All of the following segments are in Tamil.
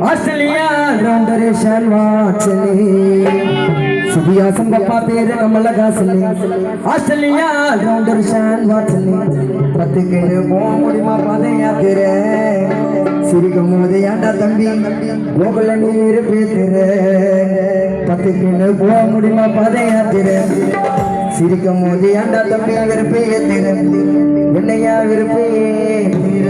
ஆஸ்திரேலியா ரவுண்டரேஷன் வாட்சலி சுதியா சம்பப்பா பேரு கமலகாசலி ஆஸ்திரேலியா ரவுண்டரேஷன் வாட்சலி பத்துக்கிட்டு போக முடியுமா பாதையாத்திர சிரிக்கும் போது ஏண்டா தம்பி கோகுல நீர் பேத்துற பத்துக்கிட்டு போக முடியுமா பாதையாத்திர சிரிக்கும் போது ஏண்டா தம்பி விருப்பே ஏத்திர என்னையா விருப்பே ஏத்திர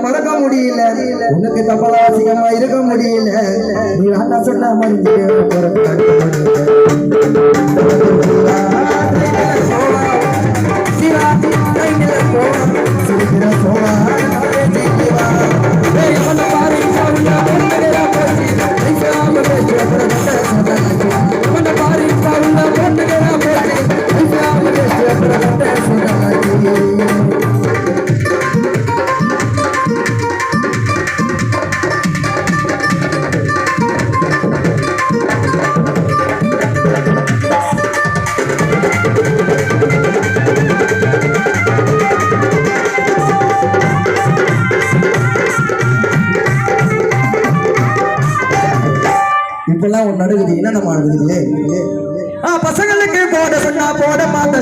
மறக்க முடியல உனக்கு தப்பலாசியமா இருக்க முடியல நீ அண்ணா சொன்ன மாதிரி இப்பெல்லாம் ஒன்று நடக்குது. என்ன நடக்குது? பசங்களுக்கு போட சொன்னா போட மாட்ட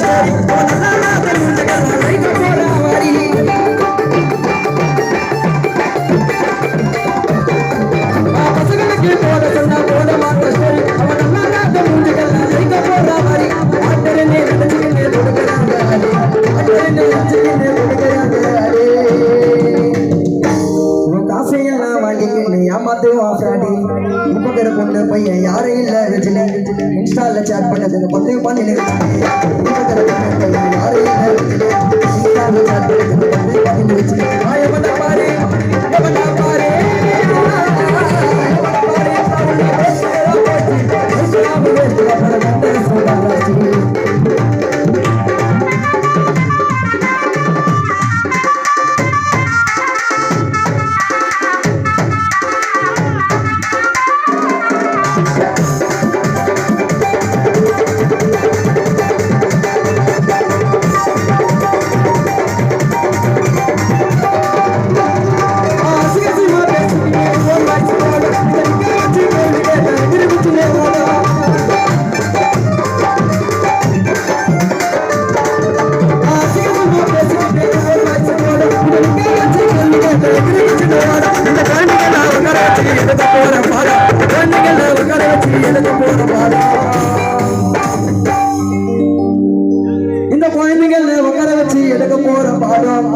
பசங்களுக்கு போட சொன்னா போட மாட்ட ஸ்டோரி அவன் மூஞ்சுகள் போடுற மாதிரி காசையெல்லாம் வாங்கிக்கிட்டு ஏமாத்துவான் ஃப்ராடி இப்ப பொண்ணு பையன் யாரும் இல்ல இன்ஸ்டால சேட் பண்ணதுக்கு 10 பண்ணி யாரும் இல்ல இன்ஸ்டால சேட் பண்ணதுக்கு 10 பண்ணி வச்சு பாரு வச்சு எடுக்க போற பாடம் குழந்தைங்கள உட்கார வச்சு எடுக்க போற பாடம் இந்த குழந்தைங்கள உட்கார வச்சு எடுக்க போற பாடம்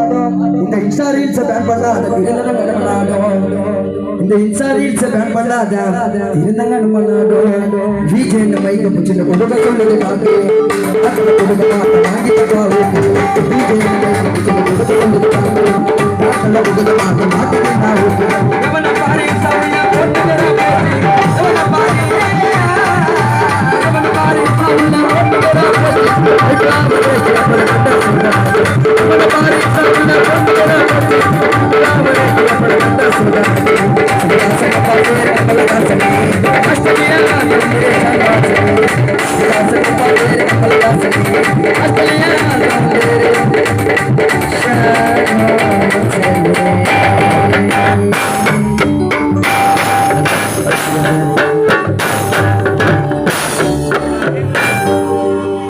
இந்த இன்ஸ்டா ரீல்ஸ் பேன் பண்ணாத இந்த இன்ஸ்டா ரீல்ஸ் பேன் பண்ணாத இருந்தாங்க விஜய் மைக்க பிடிச்சிட்டு கொடுக்க சொல்லுது காட்டு கொடுக்க வாங்கி தப்பாவு விஜய் கொடுக்க சொல்லுது காட்டு கொடுக்க Thank you.